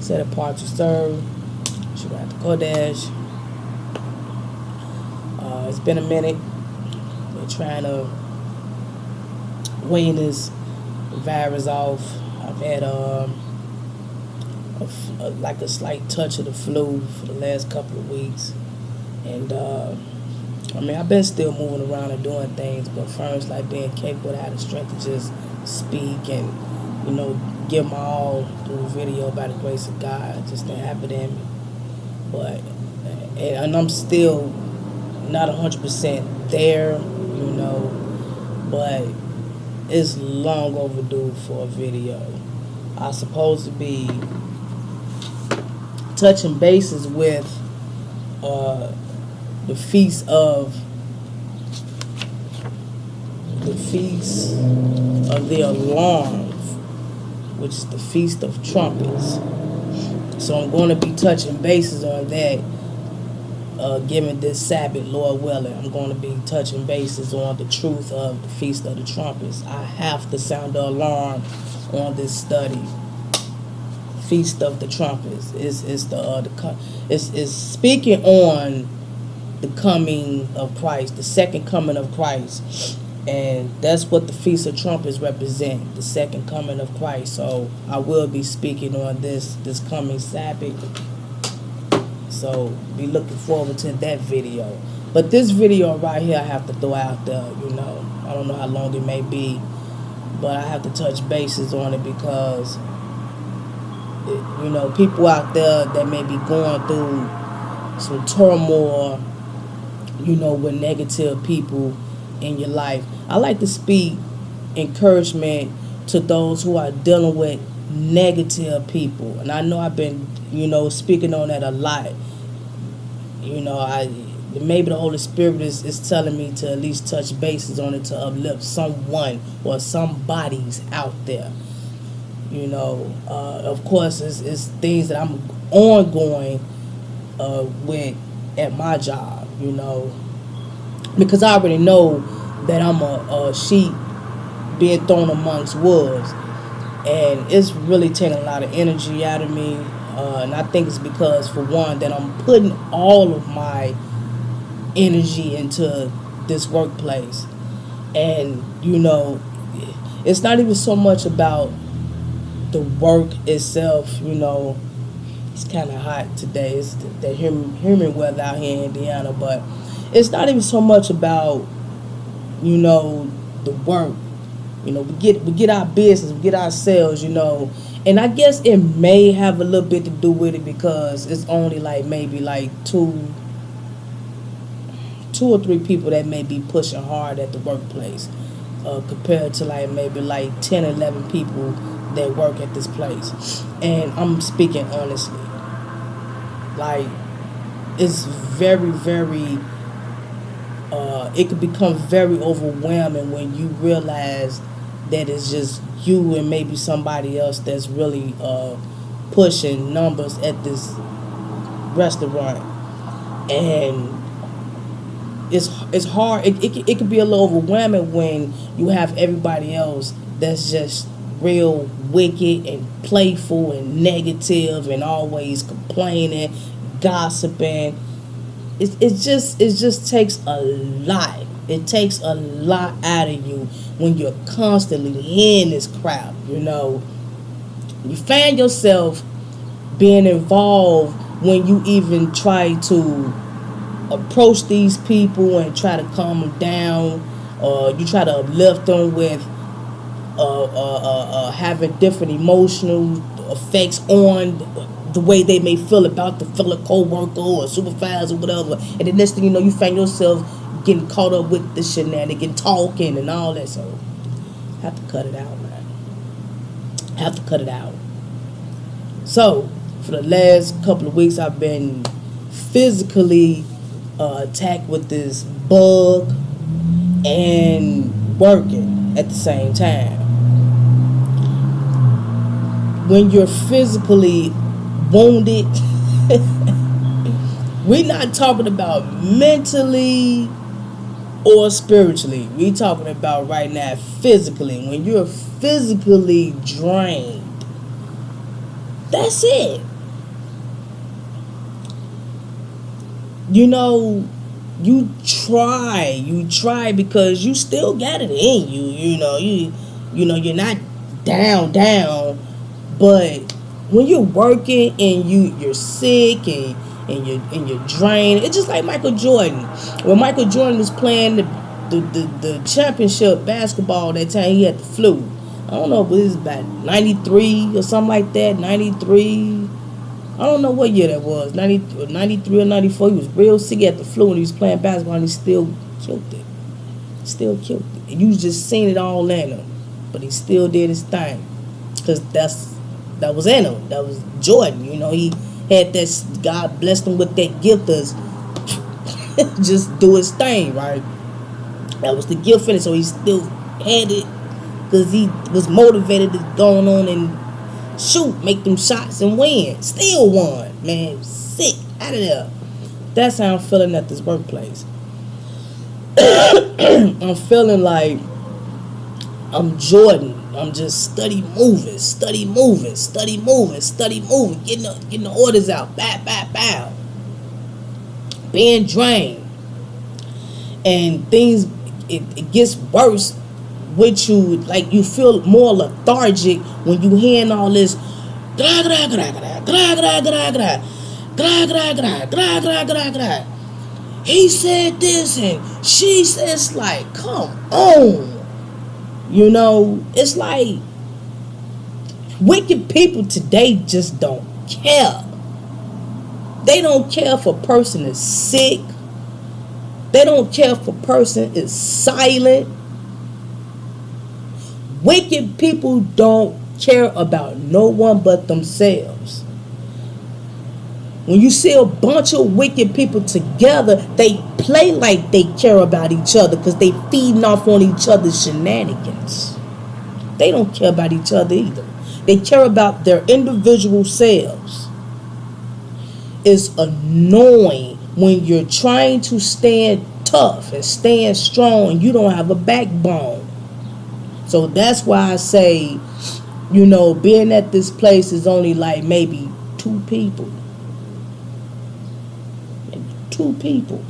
set apart to serve. Shabbat Kodesh. It's been a minute. Been trying to wean this virus off. I've had like a slight touch of the flu for the last couple of weeks, and I mean, I've been still moving around and doing things, but first, like being capable to have the strength to just speak and, you know, give my all through video by the grace of God, just to happen in me. But, and I'm still not 100% there, you know, but it's long overdue for a video. I'm supposed to be touching bases with the feast of the alarm, which is the Feast of Trumpets. So I'm going to be touching bases on that, given this Sabbath, Lord willing. I'm going to be touching bases on the truth of the Feast of the Trumpets. I have to sound the alarm on this study. Feast of the Trumpets is speaking on the coming of Christ, the second coming of Christ. And that's what the Feast of Trumpets represent, the second coming of Christ. So I will be speaking on this coming Sabbath. So be looking forward to that video. But this video right here I have to throw out there, you know. I don't know how long it may be, but I have to touch bases on it because, you know, people out there that may be going through some turmoil, you know, with negative people in your life. I like to speak encouragement to those who are dealing with negative people. And I know I've been, you know, speaking on that a lot. You know, maybe the Holy Spirit is telling me to at least touch bases on it to uplift someone or somebody's out there. You know, of course, it's things that I'm ongoing with at my job, you know, because I already know that I'm a sheep being thrown amongst wolves, and it's really taking a lot of energy out of me, and I think it's because, for one, that I'm putting all of my energy into this workplace, and, you know, it's not even so much about the work itself. You know, it's kind of hot today. It's the humid weather out here in Indiana, but it's not even so much about, you know, the work. You know, we get our business, we get our sales, you know, and I guess it may have a little bit to do with it because it's only like maybe like two or three people that may be pushing hard at the workplace, compared to like maybe like 10, 11 people that work at this place. And I'm speaking honestly. Like, it's very, very, it could become very overwhelming when you realize that it's just you and maybe somebody else that's really pushing numbers at this restaurant. And it's hard. It can be a little overwhelming when you have everybody else that's just real wicked and playful and negative and always complaining, gossiping. It just takes a lot. It takes a lot out of you when you're constantly hearing this crap, you know. You find yourself being involved when you even try to approach these people and try to calm them down, or you try to uplift them with having different emotional effects on the way they may feel about the fellow co-worker or supervisor or whatever. And the next thing you know, you find yourself getting caught up with the shenanigans, talking and all that. So I have to cut it out, man. I have to cut it out. So for the last couple of weeks, I've been physically attacked with this bug and working at the same time. When you're physically wounded, we're not talking about mentally or spiritually. We're talking about right now physically. When you're physically drained, that's it. you know, you try because you still got it in you. You're not down, but when you're working and you're sick and you're drained, it's just like Michael Jordan. When Michael Jordan was playing the championship basketball that time, he had the flu. I don't know if it was about 93 or something like that. 93. I don't know what year that was. 93 or 94. He was real sick. He had the flu and he was playing basketball and he still killed it. Still killed it. And you just seen it all in him. But he still did his thing. Because that was in him. That was Jordan. He had that, God blessed him with that gift of just do his thing, right? That was the gift in it. So he still had it because he was motivated to go on and shoot, make them shots and win. Still won, man. Sick out of there. That's how I'm feeling at this workplace. I'm feeling like I'm Jordan. I'm just steady moving, getting the orders out, bow, being drained, and things. It gets worse with you. Like you feel more lethargic when you hearing all this. He said this and she says, like, come on. It's like wicked people today just don't care. They don't care if a person is sick. They don't care if a person is silent. Wicked people don't care about no one but themselves. When you see a bunch of wicked people together, they play like they care about each other because they feeding off on each other's shenanigans. They don't care about each other either. They care about their individual selves. It's annoying when you're trying to stand tough and stand strong and you don't have a backbone. So that's why I say, being at this place is only like maybe 2 people. 2 people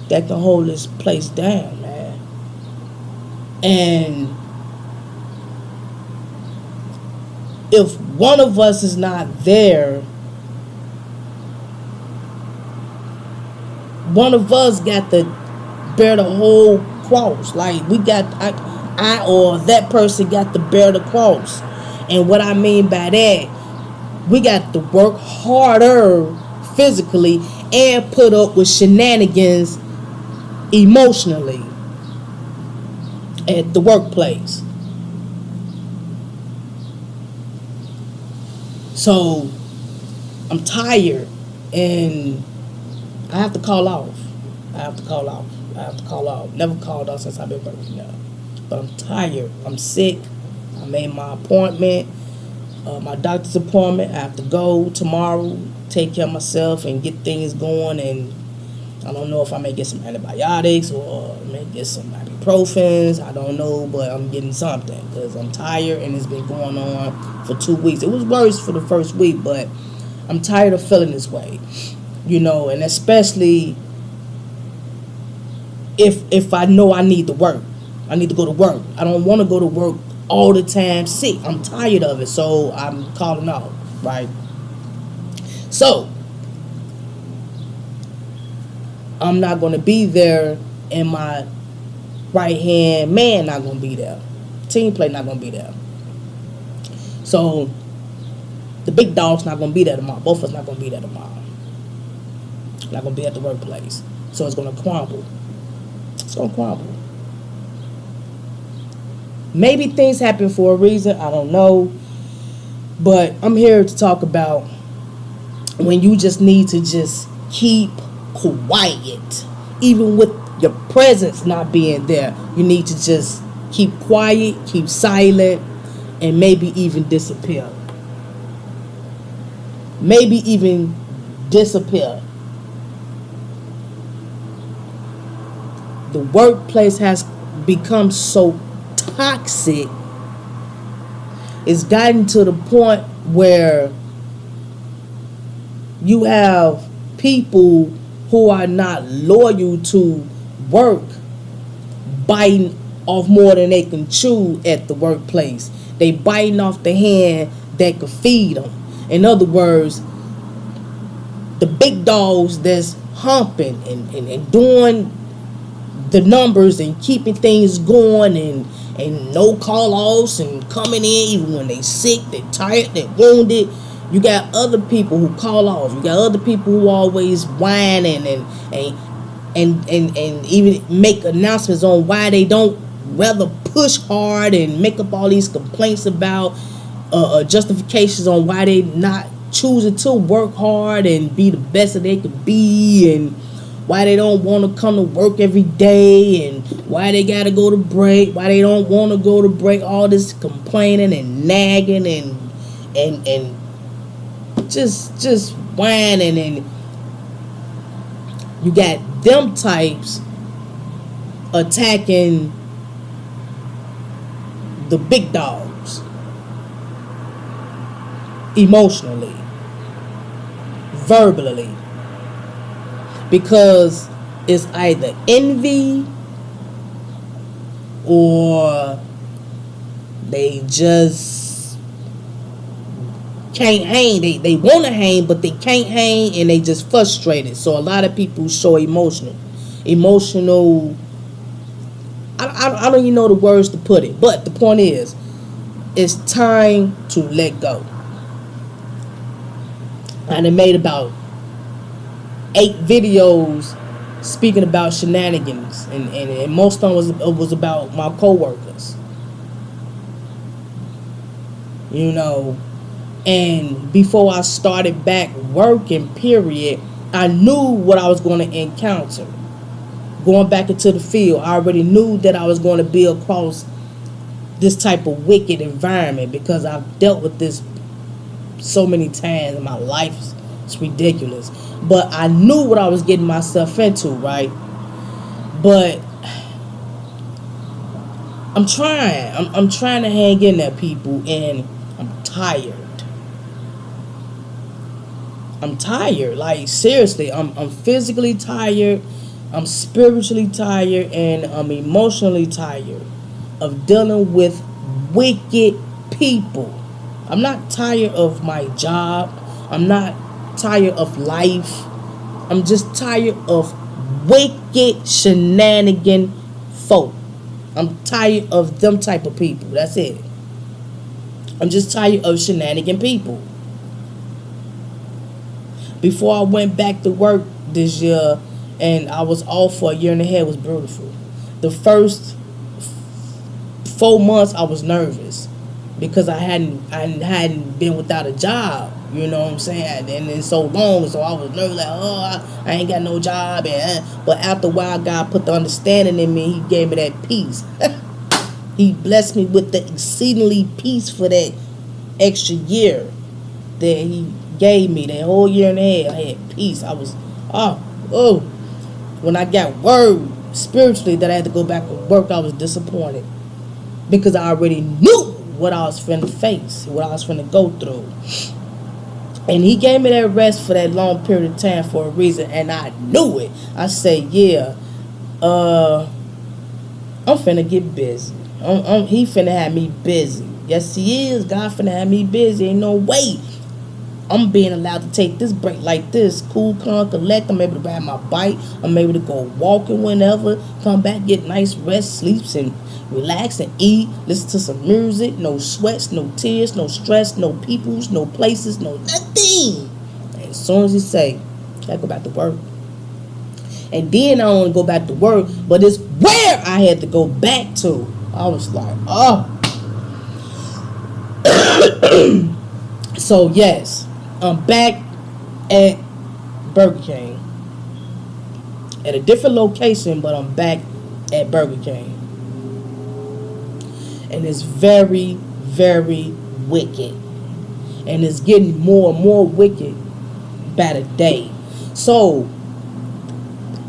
that can hold this place down, man. And if one of us is not there, one of us got to bear the whole cross. Like we got, I or that person got to bear the cross. And what I mean by that, we got to work harder physically and put up with shenanigans emotionally at the workplace. So I'm tired and I have to call off. Never called off since I've been working now. But I'm tired. I'm sick. I made my appointment, my doctor's appointment. I have to go tomorrow, take care of myself and get things going. And I don't know if I may get some antibiotics or may get some ibuprofens. I don't know, but I'm getting something because I'm tired and it's been going on for 2 weeks. It was worse for the first week, but I'm tired of feeling this way, and especially if I know I need to work. I need to go to work. I don't want to go to work all the time sick. I'm tired of it, so I'm calling out, right? So I'm not going to be there, and my right hand man not going to be there. Team play not going to be there. So the big dog's not going to be there tomorrow. Both of us not going to be there tomorrow. Not going to be at the workplace. So it's going to crumble. It's going to crumble. Maybe things happen for a reason. I don't know. But I'm here to talk about when you just need to just keep quiet. Even with your presence not being there, you need to just keep quiet, keep silent, and maybe even disappear. Maybe even disappear. The workplace has become so toxic. It's gotten to the point where you have people who are not loyal to work, biting off more than they can chew at the workplace. They biting off the hand that could feed them. In other words, the big dogs that's humping and doing the numbers and keeping things going and no call-offs and coming in even when they sick, they tired, they wounded. You got other people who call off. You got other people who always whining and even make announcements on why they don't rather push hard and make up all these complaints about justifications on why they not choosing to work hard and be the best that they could be, and why they don't want to come to work every day, and why they got to go to break, why they don't want to go to break. All this complaining and nagging and just whining, and you got them types attacking the big dogs emotionally, verbally, because it's either envy or they just can't hang. They want to hang, but they can't hang, and they just frustrated. So a lot of people show emotional. I don't even know the words to put it, but the point is, it's time to let go. And I made about 8 videos speaking about shenanigans, and most of them was about my coworkers. You know, and before I started back working, period, I knew what I was going to encounter. Going back into the field, I already knew that I was going to be across this type of wicked environment because I've dealt with this so many times in my life. It's ridiculous. But I knew what I was getting myself into, right? But I'm trying to hang in there, people, and I'm tired. Like, seriously, I'm physically tired, I'm spiritually tired, and I'm emotionally tired of dealing with wicked people. I'm not tired of my job. I'm not tired of life. I'm just tired of wicked shenanigan folk. I'm tired of them type of people. That's it. I'm just tired of shenanigan people. Before I went back to work this year, and I was off for a year and a half, it was beautiful. The first 4 months I was nervous because I hadn't been without a job. You know what I'm saying? And in so long, so I was nervous, like, I ain't got no job. But after a while, God put the understanding in me. He gave me that peace. He blessed me with the exceedingly peace for that extra year that He gave me. That whole year and a half, I had peace. I was, when I got word spiritually that I had to go back to work, I was disappointed because I already knew what I was finna face, what I was finna go through. And He gave me that rest for that long period of time for a reason, and I knew it. I said, yeah, I'm finna get busy. He finna have me busy. Yes, He is. God finna have me busy. Ain't no way I'm being allowed to take this break like this. Cool, calm, collect. I'm able to ride my bike. I'm able to go walking whenever. Come back, get nice rest, sleeps, and relax and eat. Listen to some music. No sweats, no tears, no stress, no peoples, no places, no nothing. And as soon as He say, I go back to work. And then I want to go back to work, but it's where I had to go back to. I was like, So yes, I'm back at Burger King. At a different location, but I'm back at Burger King. And it's very, very wicked. And it's getting more and more wicked by the day. So,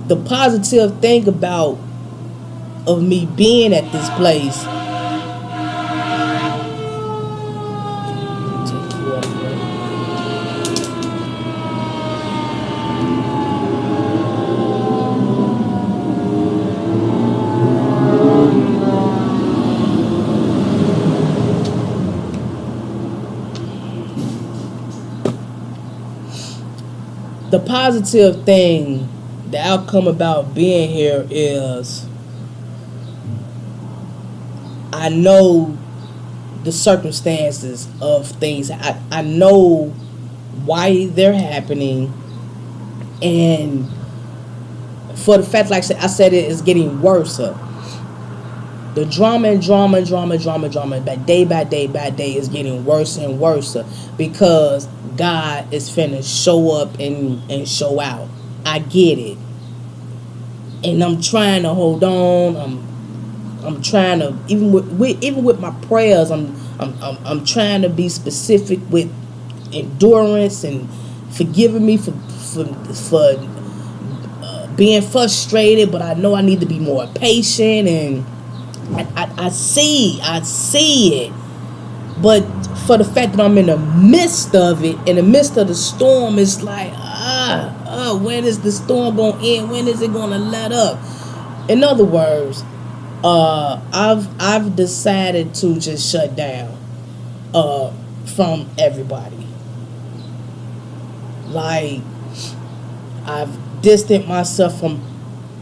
the positive thing about of me being at this place, the positive thing, the outcome about being here is I know the circumstances of things. I know why they're happening, and for the fact, like I said, it is getting worse. The drama and drama, but day by day is getting worse and worse because God is finna show up and show out. I get it, and I'm trying to hold on. I'm trying to even with my prayers. I'm trying to be specific with endurance and forgiving me for being frustrated. But I know I need to be more patient, and I see it. But for the fact that I'm in the midst of it, in the midst of the storm, it's like when is the storm gonna end? When is it gonna let up? In other words, I've decided to just shut down from everybody. Like, I've distanced myself from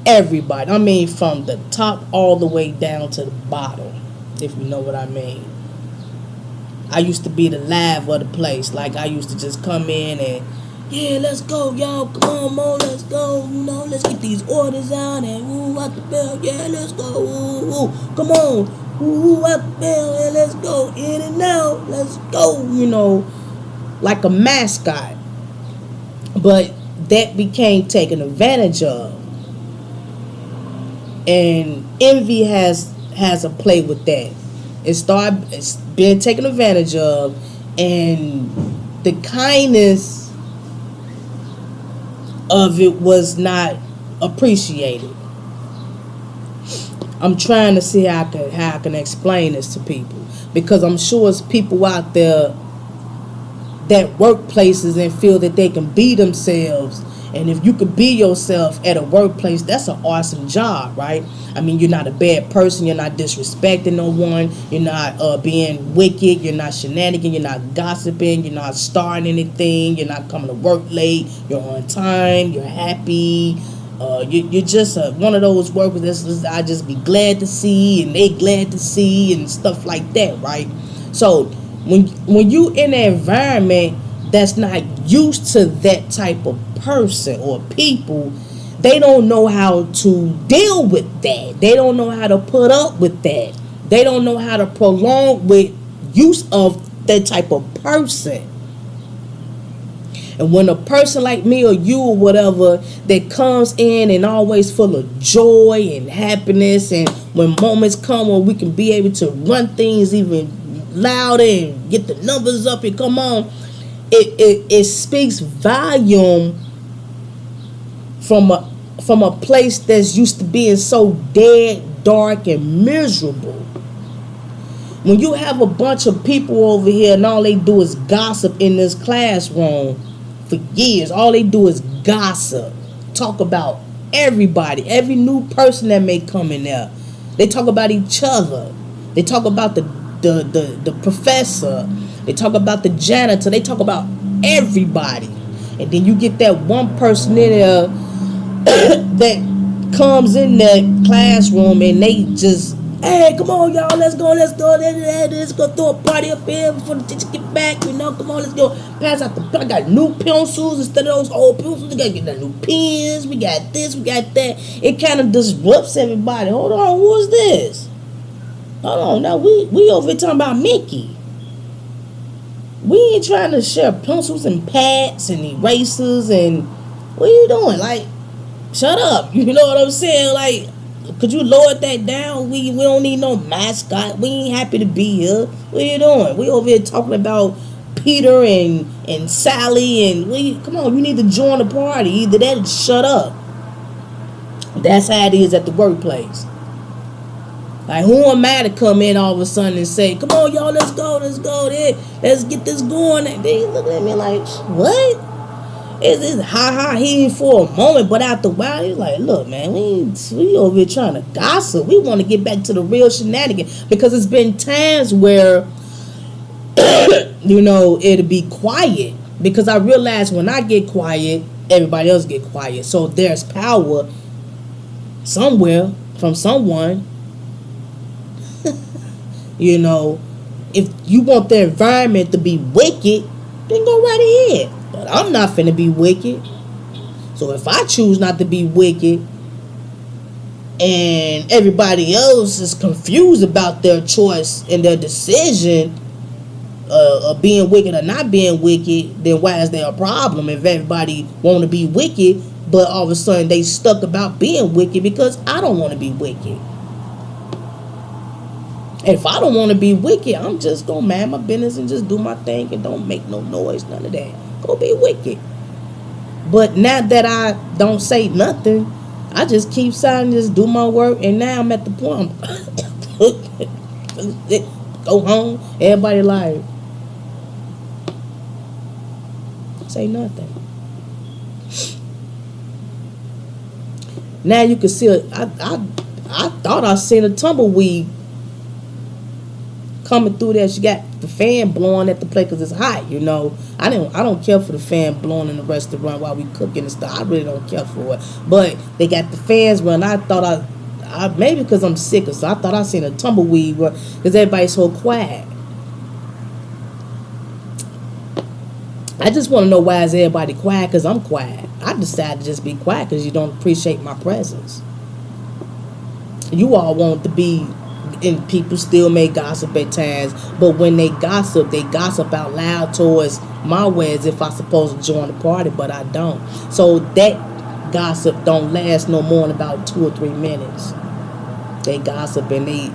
everybody. I mean, from the top all the way down to the bottom, if you know what I mean. I used to be the laugh of the place. Like, I used to just come in and, yeah, let's go, y'all. Come on, let's go. You know, let's get these orders out and ooh, out the bell. Yeah, let's go. Ooh, come on. Ooh, out the bell. Yeah, let's go. In and out. Let's go. You know, like a mascot. But that became taken advantage of. And envy has a play with that. It's been taken advantage of, and the kindness of it was not appreciated. I'm trying to see how I can explain this to people, because I'm sure it's people out there that work places and feel that they can be themselves. And if you could be yourself at a workplace, that's an awesome job, right? I mean, you're not a bad person. You're not disrespecting no one. You're not being wicked. You're not shenanigans. You're not gossiping. You're not starting anything. You're not coming to work late. You're on time. You're happy. You're just one of those workers that I just be glad to see, and they glad to see, and stuff like that, right? So when you in an environment that's not used to that type of person or people, they don't know how to deal with that. They don't know how to put up with that. They don't know how to prolong with use of that type of person. And when a person like me or you or whatever that comes in and always full of joy and happiness, and when moments come when we can be able to run things even louder and get the numbers up and come on, it speaks volume from a place that's used to being so dead, dark, and miserable. When you have a bunch of people over here and all they do is gossip in this classroom for years, all they do is gossip, talk about everybody, every new person that may come in there. They talk about each other. They talk about the professor. They talk about the janitor. They talk about everybody. And then you get that one person in there that comes in that classroom and they just, hey, come on, y'all, let's go, let's go throw a party up here before the teacher get back, you know, come on, let's go pass out I got new pencils instead of those old pencils, we gotta get the new pens, we got this, we got that. It kind of disrupts everybody. Hold on, who is this? Hold on, now we over here talking about Mickey. We ain't trying to share pencils and pads and erasers and what are you doing? Like, shut up. You know what I'm saying? Like, could you lower that down? We don't need no mascot. We ain't happy to be here. What are you doing? We over here talking about Peter and Sally, and come on, you need to join the party. Either that or shut up. That's how it is at the workplace. Like, who am I to come in all of a sudden and say, come on, y'all, let's go there, let's get this going. And they look at me like, what? It's he for a moment, but after a while, he's like, look, man, we over here trying to gossip. We want to get back to the real shenanigans, because it's been times where, you know, it'll be quiet, because I realize when I get quiet, everybody else get quiet. So there's power somewhere from someone. You know, if you want the environment to be wicked, then go right ahead. But I'm not finna be wicked. So if I choose not to be wicked and everybody else is confused about their choice and their decision of being wicked or not being wicked, then why is there a problem if everybody want to be wicked, but all of a sudden they stuck about being wicked because I don't want to be wicked? And if I don't want to be wicked, I'm just going to mind my business and just do my thing and don't make no noise, none of that. Go be wicked. But now that I don't say nothing, I just keep silent, just do my work, and now I'm at the point I'm go home, everybody like, say nothing. Now you can see, I thought I seen a tumbleweed coming through there. She got the fan blowing at the plate because it's hot, you know. I don't care for the fan blowing in the restaurant while we cooking and stuff. I really don't care for it. But they got the fans running. I thought I maybe because I'm sick, so I thought I seen a tumbleweed because everybody's so quiet. I just want to know why is everybody quiet because I'm quiet. I decided to just be quiet because you don't appreciate my presence. You all want to be, and people still may gossip at times, but when they gossip out loud towards my way as if I'm supposed to join the party, but I don't. So that gossip don't last no more than about 2 or 3 minutes. They gossip and they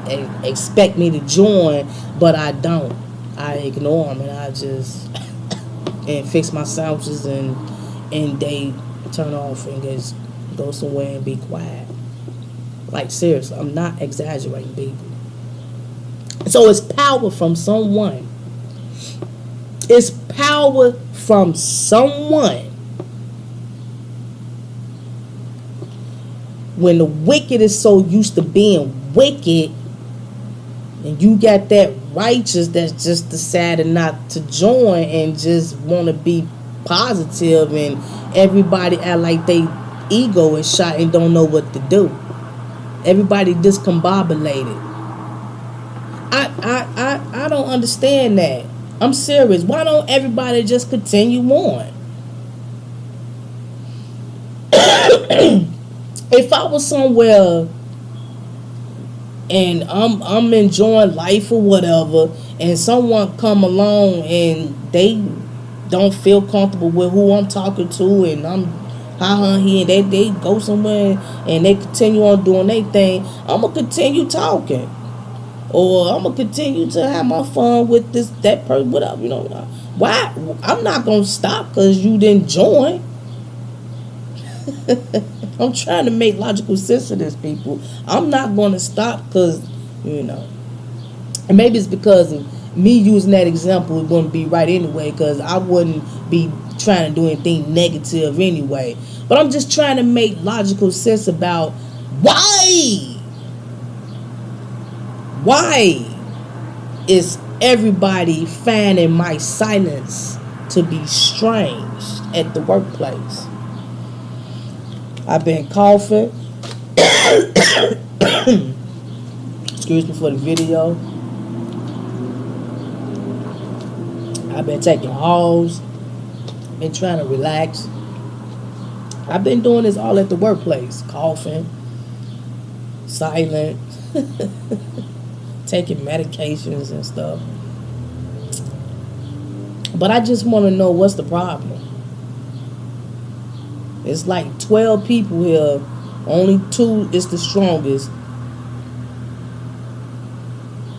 expect me to join, but I don't. I ignore them and I just and fix my sandwiches and they turn off and just go somewhere and be quiet. Like seriously, I'm not exaggerating, people. So it's power from someone. It's power from someone. When the wicked is so used to being wicked, and you got that righteous that's just decided not to join and just want to be positive, and everybody act like they ego is shot and don't know what to do. Everybody discombobulated. I don't understand that. I'm serious. Why don't everybody just continue on? If I was somewhere and I'm enjoying life or whatever, and someone come along and they don't feel comfortable with who I'm talking to, and I'm here, and they go somewhere and they continue on doing their thing, I'm gonna continue talking, or I'm gonna continue to have my fun with that person, whatever, you know. Why? I'm not gonna stop because you didn't join. I'm trying to make logical sense of this, people. I'm not going to stop because, you know. And maybe it's because of me using that example, it wouldn't be right anyway, because I wouldn't be trying to do anything negative anyway. But I'm just trying to make logical sense about why. Why is everybody finding my silence to be strange at the workplace? I've been coughing. Excuse me for the video. I've been taking halls. Been trying to relax. I've been doing this all at the workplace. Coughing. Silent. Taking medications and stuff. But I just want to know what's the problem. It's like 12 people here. Only 2 is the strongest.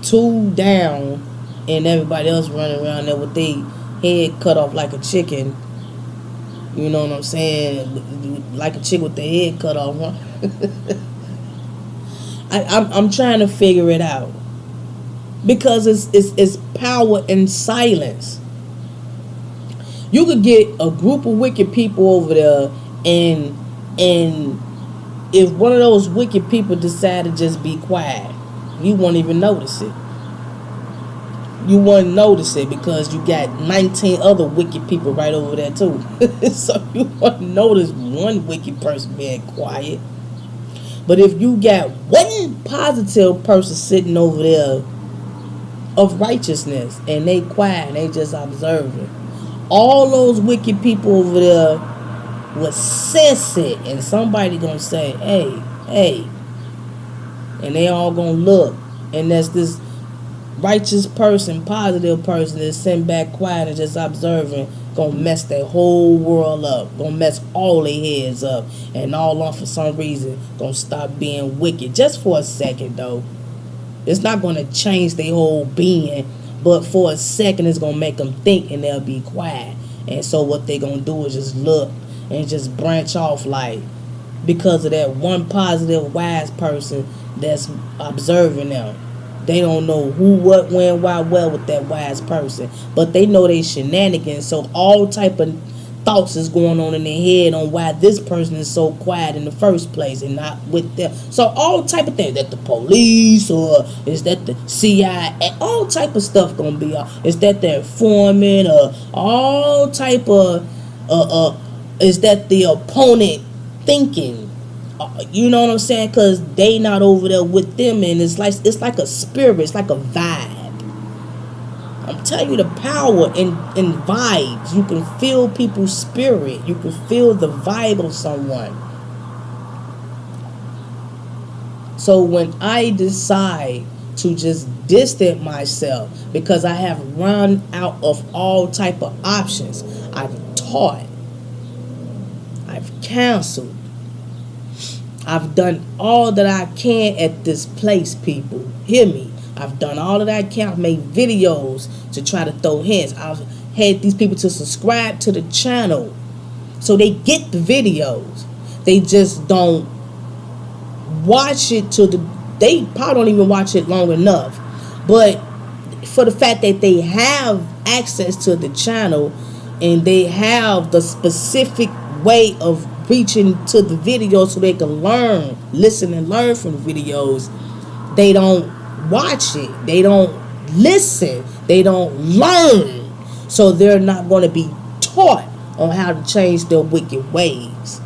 2 down. And everybody else running around there with their head cut off like a chicken. You know what I'm saying? Like a chick with their head cut off. Huh? I'm trying to figure it out. Because it's power in silence. You could get a group of wicked people over there, and if one of those wicked people decide to just be quiet, you won't even notice it. You wouldn't notice it because you got 19 other wicked people right over there too. So you wouldn't notice one wicked person being quiet. But if you got one positive person sitting over there of righteousness and they quiet and they just observing, all those wicked people over there would sense it, and somebody gonna say, hey, and they all gonna look, and that's this righteous person, positive person that's sitting back quiet and just observing, gonna mess their whole world up, gonna mess all their heads up, and all on for some reason gonna stop being wicked just for a second though. It's not gonna change their whole being, but for a second it's gonna make them think and they'll be quiet. And so what they gonna do is just look and just branch off, like, because of that one positive wise person that's observing them. They don't know who, what, when, why, well with that wise person, but they know they shenanigans. So all type of thoughts is going on in their head on why this person is so quiet in the first place and not with them. So all type of things, that the police, or is that the CIA, all type of stuff gonna be. Is that their informant, or all type of is that the opponent thinking? You know what I'm saying? Because they not over there with them, and it's like a spirit, it's like a vibe. I'm telling you, the power in vibes. You can feel people's spirit. You can feel the vibe of someone. So when I decide to just distance myself because I have run out of all type of options, I've taught, I've counseled, I've done all that I can at this place, people. Hear me. I've done all that I can. I've made videos to try to throw hints. I've had these people to subscribe to the channel so they get the videos. They just don't watch it they probably don't even watch it long enough. But for the fact that they have access to the channel and they have the specific way of reaching to the video so they can listen and learn from the videos, they don't watch it, they don't listen, they don't learn, so they're not going to be taught on how to change their wicked ways.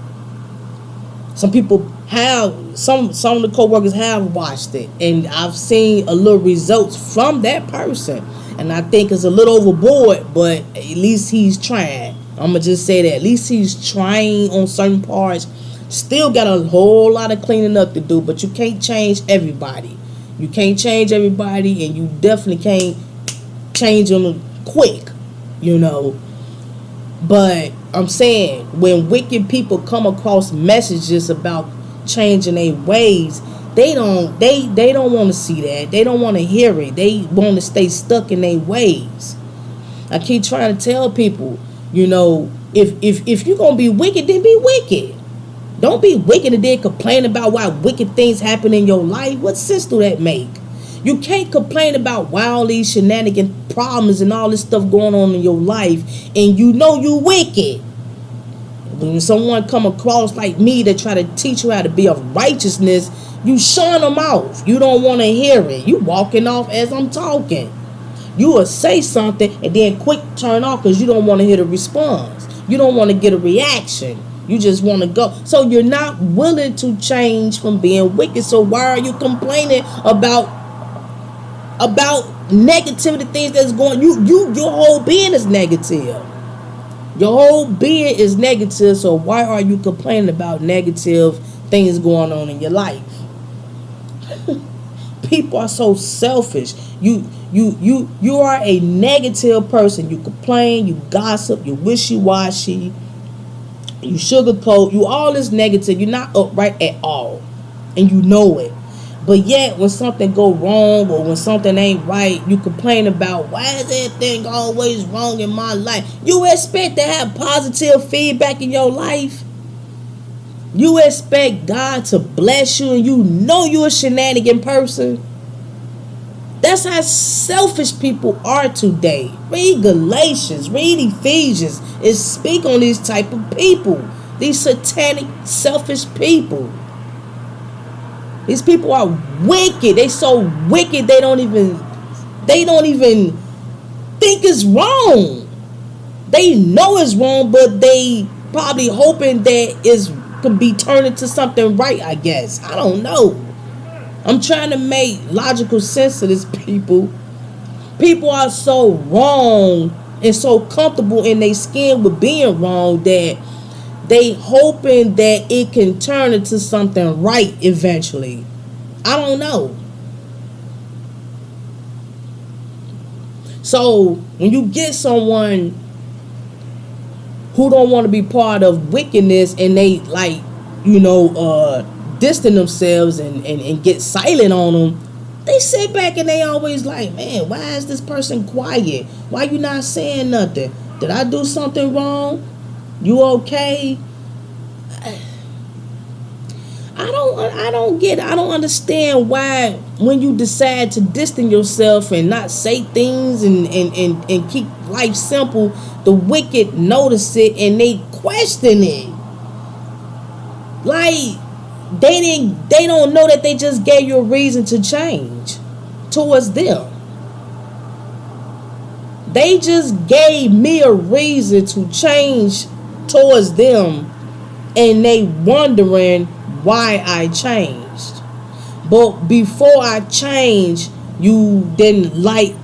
Some people have, some of the co-workers have watched it, and I've seen a little results from that person, and I think it's a little overboard, but at least he's trying. I'm gonna just say that at least he's trying on certain parts. Still got a whole lot of cleaning up to do, but you can't change everybody. You can't change everybody, and you definitely can't change them quick, you know. But I'm saying, when wicked people come across messages about changing their ways, they don't want to see that. They don't want to hear it. They want to stay stuck in their ways. I keep trying to tell people, you know, if you're gonna be wicked, then be wicked. Don't be wicked and then complain about why wicked things happen in your life. What sense do that make? You can't complain about why all these shenanigan problems and all this stuff going on in your life, and you know you wicked. When someone come across like me that try to teach you how to be of righteousness, you shun them off. You don't want to hear it. You walking off as I'm talking. You will say something and then quick turn off because you don't want to hear the response. You don't want to get a reaction. You just want to go. So you're not willing to change from being wicked. So why are you complaining about negativity, things that's going? Your whole being is negative. Your whole being is negative. So why are you complaining about negative things going on in your life? People are so selfish. You are a negative person. You complain, you gossip, you wishy-washy, you sugarcoat, you all this negative. You're not upright at all, and you know it. But yet, when something go wrong or when something ain't right, you complain about, why is everything always wrong in my life? You expect to have positive feedback in your life? You expect God to bless you, and you know you're a shenanigan person? That's how selfish people are today. Read Galatians, read Ephesians, and speak on these type of people. These satanic, selfish people. These people are wicked. They so wicked they don't even think it's wrong. They know it's wrong, but they probably hoping that it could be turned into something right, I guess. I don't know. I'm trying to make logical sense of this, people. People are so wrong and so comfortable in their skin with being wrong that they hoping that it can turn into something right eventually. I don't know. So when you get someone who don't want to be part of wickedness and they like, distance themselves and get silent on them, they sit back and they always like, man, why is this person quiet? Why you not saying nothing? Did I do something wrong? You okay? I don't understand why when you decide to distance yourself and not say things and keep life simple, the wicked notice it and they question it. Like they don't know that they just gave you a reason to change towards them. They just gave me a reason to change towards them, and they wondering why I changed. But before I changed, you didn't like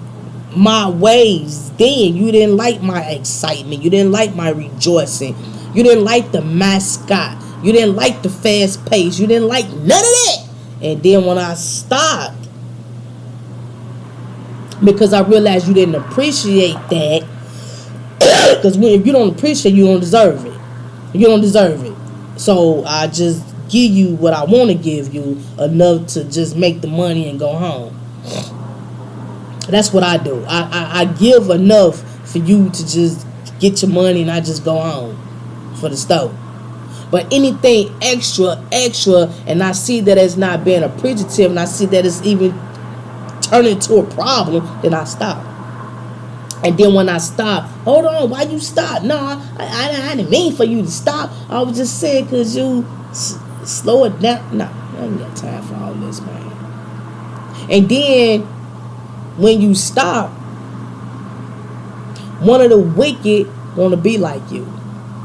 my ways then. You didn't like my excitement. You didn't like my rejoicing. You didn't like the mascot. You didn't like the fast pace. You didn't like none of that. And then when I stopped, because I realized you didn't appreciate that, because if you don't appreciate it, you don't deserve it. You don't deserve it. So I just give you what I want to give you, enough to just make the money and go home. That's what I do. I give enough for you to just get your money and I just go home for the store. But anything extra, and I see that it's not being appreciative, and I see that it's even turning into a problem, then I stop. And then when I stop, hold on, why you stop? No, I didn't mean for you to stop. I was just saying because you slow it down. No, I ain't got time for all this, man. And then when you stop, one of the wicked want to be like you.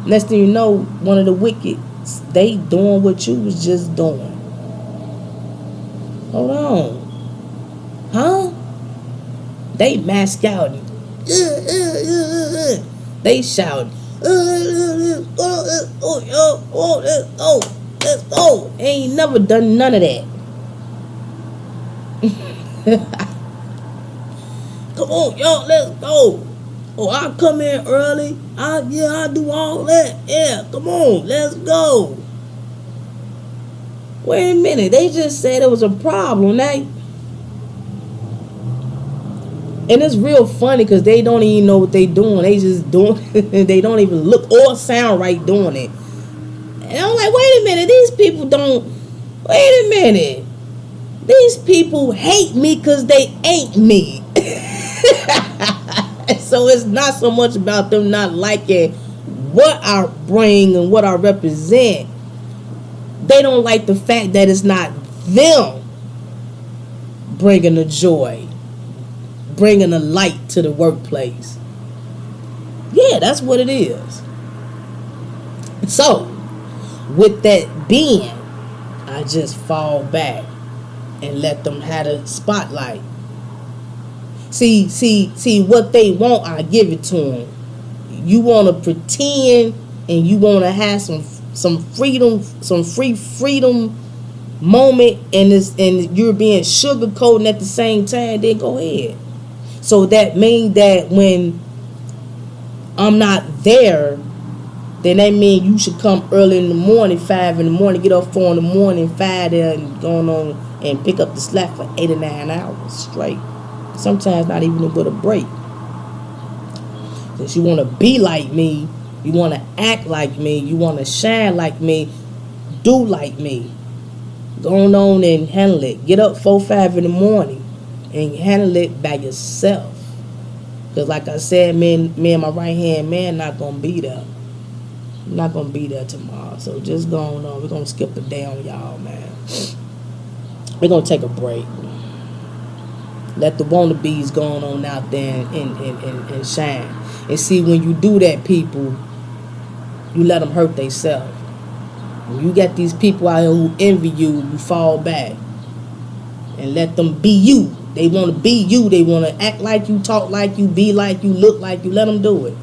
Next thing you know, one of the wicked, they doing what you was just doing. Hold on. Huh? They mask out. They shout. Let's go. Ain't never done none of that. Come on, y'all, let's go. Oh, I come in early. I do all that. Yeah, come on, let's go. Wait a minute, they just said it was a problem, right? And it's real funny because they don't even know what they doing. They just doing they don't even look or sound right doing it. And I'm like, wait a minute, these people don't. Wait a minute. These people hate me because they ain't me. So it's not so much about them not liking what I bring and what I represent. They don't like the fact that it's not them bringing the joy, bringing the light to the workplace. Yeah, that's what it is. So, with that being, I just fall back and let them have the spotlight. See what they want, I give it to them. You want to pretend and you want to have some freedom, some free freedom moment, and you're being sugarcoating at the same time, then go ahead. So that means that when I'm not there, then that means you should come early in the morning, 5 in the morning, get up 4 in the morning, 5 there and going on and pick up the slack for 8 or 9 hours straight. Sometimes not even with a break. Since you want to be like me, you want to act like me, you want to shine like me, do like me. Go on and handle it. Get up 4, 5 in the morning and handle it by yourself. Because like I said, me and my right hand man not going to be there. I'm not going to be there tomorrow. So just go on. We're going to skip a day on y'all, man. We're going to take a break. Let the wannabes going on out there and shine. And see, when you do that, people, you let them hurt themselves. When you got these people out here who envy you, you fall back and let them be you. They want to be you. They want to act like you, talk like you, be like you, look like you. Let them do it.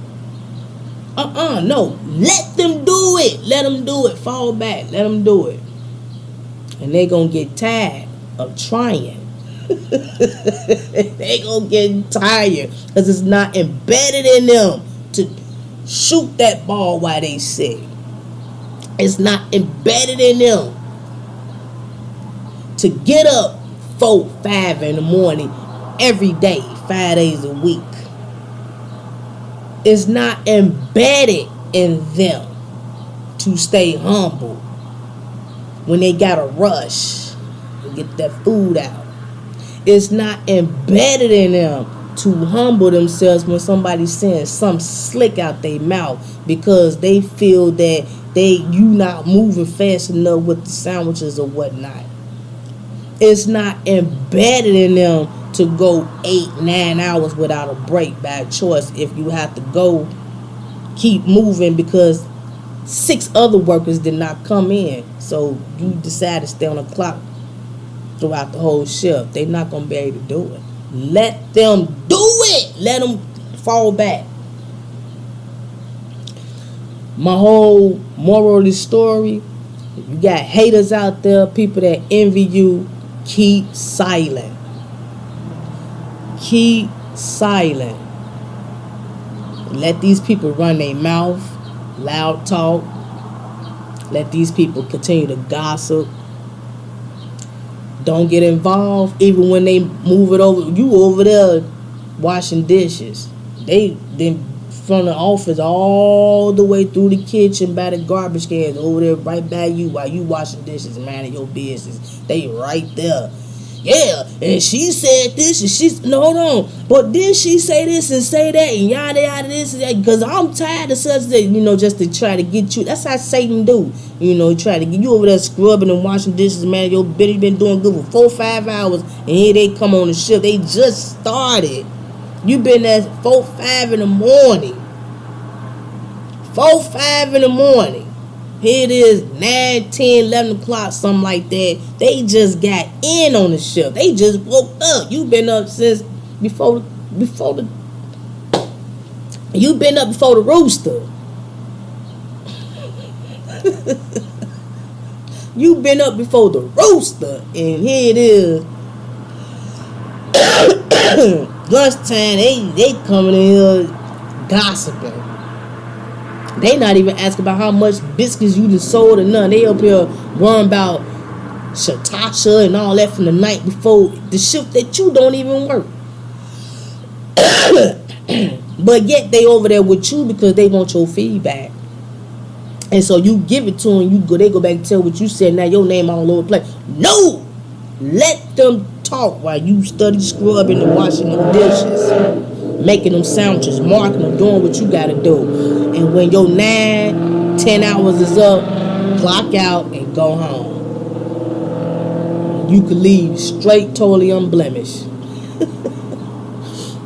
No. Let them do it. Let them do it. Fall back. Let them do it. And they going to get tired of trying. They going to get tired because it's not embedded in them to shoot that ball while they sick. It's not embedded in them to get up 4, 5 in the morning every day, 5 days a week. It's not embedded in them to stay humble when they gotta rush and get that food out. It's not embedded in them to humble themselves when somebody's saying something slick out their mouth because they feel that you not moving fast enough with the sandwiches or whatnot. It's not embedded in them to go 8, 9 hours without a break by choice. If you have to go, keep moving because 6 other workers did not come in. So you decide to stay on the clock throughout the whole shift. They're not going to be able to do it. Let them do it. Let them fall back. My whole moral of the story, you got haters out there, people that envy you, keep silent. Keep silent. Let these people run their mouth, loud talk. Let these people continue to gossip. Don't get involved even when they move it over. You over there washing dishes. They then from the office all the way through the kitchen by the garbage cans over there right by you while you washing dishes and minding your business. They right there. Yeah, and she said this and she's no, hold on. But then she say this and say that and yada yada this and that because I'm tired of such that, just to try to get you. That's how Satan do. Try to get you over there scrubbing and washing dishes, man. Your bitch been doing good for 4, 5 hours and here they come on the shift. They just started. You been there 4, 5 in the morning. 4, 5 in the morning. Here it is, 9, 10, 11 o'clock, something like that. They just got in on the shift. They just woke up. You been up since before the you been up before the rooster. You been up before the rooster. And here it is. Lunchtime, they coming in here gossiping. They not even asking about how much biscuits you done sold or nothing. They up here worrying about Shatasha and all that from the night before the shift that you don't even work. But yet they over there with you because they want your feedback. And so you give it to them, they go back and tell what you said, now your name all over the place. No! Let them talk while you study scrubbing and washing them dishes, making them sandwiches, marking them, doing what you gotta do. And when your 9, 10 hours is up, clock out and go home. You could leave straight, totally unblemished.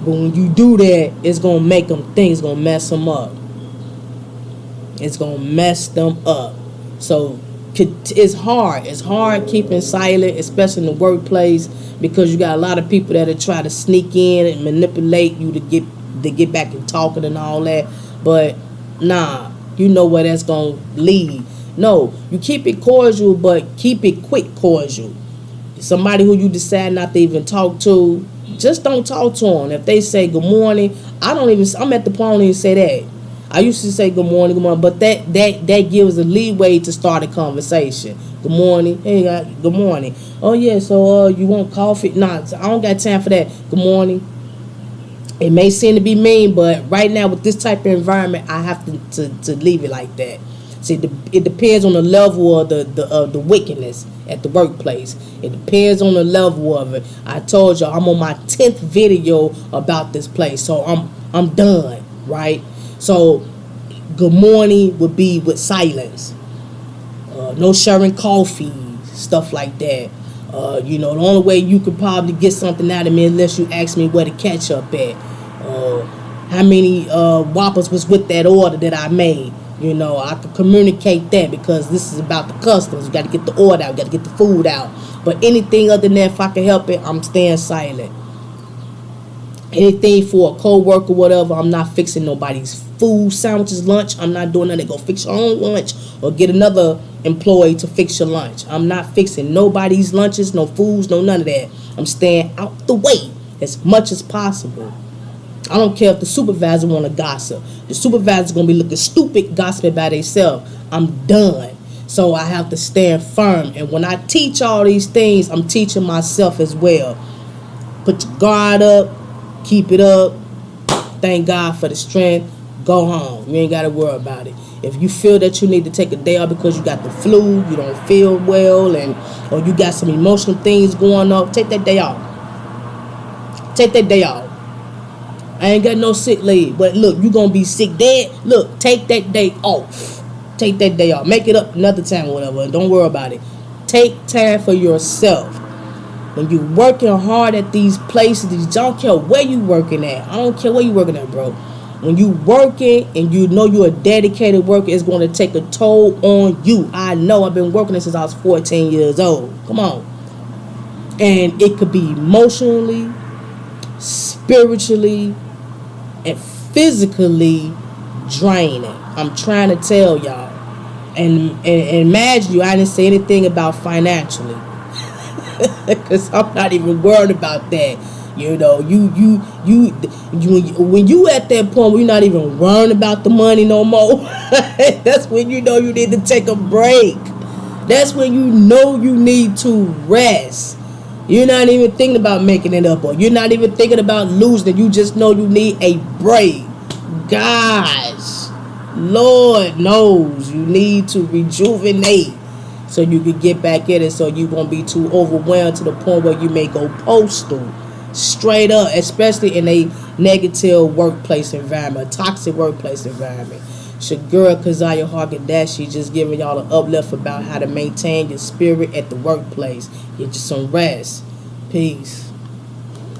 But when you do that, it's gonna make them think, it's gonna mess them up. It's gonna mess them up. So it's hard. It's hard keeping silent, especially in the workplace, because you got a lot of people that'll try to sneak in and manipulate you to get back and talking and all that. But nah, you know where that's gonna lead. No, you keep it cordial, but keep it quick cordial. Somebody who you decide not to even talk to, just don't talk to them. If they say good morning, I'm at the point I don't even say that. I used to say good morning, but that gives a leeway to start a conversation. Good morning. Hey, good morning. Oh, yeah, so you want coffee? Nah, I don't got time for that. Good morning. It may seem to be mean, but right now with this type of environment, I have to leave it like that. See, it depends on the level of the wickedness at the workplace. It depends on the level of it. I told you I'm on my 10th video about this place, so I'm done, right? So, good morning would be with silence. No sharing coffee, stuff like that. The only way you could probably get something out of me unless you ask me where the ketchup at. How many Whoppers was with that order that I made. I could communicate that because this is about the customers. You got to get the order out. You got to get the food out. But anything other than that, if I can help it, I'm staying silent. Anything for a co-worker, whatever, I'm not fixing nobody's food, sandwiches, lunch. I'm not doing nothing. Go fix your own lunch or get another employee to fix your lunch. I'm not fixing nobody's lunches, no foods, no none of that. I'm staying out the way as much as possible. I don't care if the supervisor want to gossip. The supervisor's going to be looking stupid gossiping by themselves. I'm done. So I have to stand firm. And when I teach all these things, I'm teaching myself as well. Put your guard up. Keep it up. Thank God for the strength. Go home. You ain't got to worry about it. If you feel that you need to take a day off because you got the flu, you don't feel well, or you got some emotional things going on, take that day off. Take that day off. I ain't got no sick leave. But look, you going to be sick dead. Look, take that day off. Take that day off. Make it up another time or whatever. Don't worry about it. Take time for yourself. When you're working hard at these places, I don't care where you working at. I don't care where you working at, bro. When you working and you know you're a dedicated worker, it's going to take a toll on you. I know. I've been working since I was 14 years old. Come on. And it could be emotionally, spiritually, and physically draining. I'm trying to tell y'all. And imagine you, I didn't say anything about financially. Because I'm not even worried about that. When you at that point where you're not even worrying about the money no more, that's when you know you need to take a break. That's when you know you need to rest. You're not even thinking about making it up, or you're not even thinking about losing it. You just know you need a break. Gosh, Lord knows you need to rejuvenate so you can get back in it, so you won't be too overwhelmed to the point where you may go postal. Straight up, especially in a negative workplace environment, a toxic workplace environment. It's your girl Keziah Harkadashi just giving y'all an uplift about how to maintain your spirit at the workplace. Get you some rest. Peace.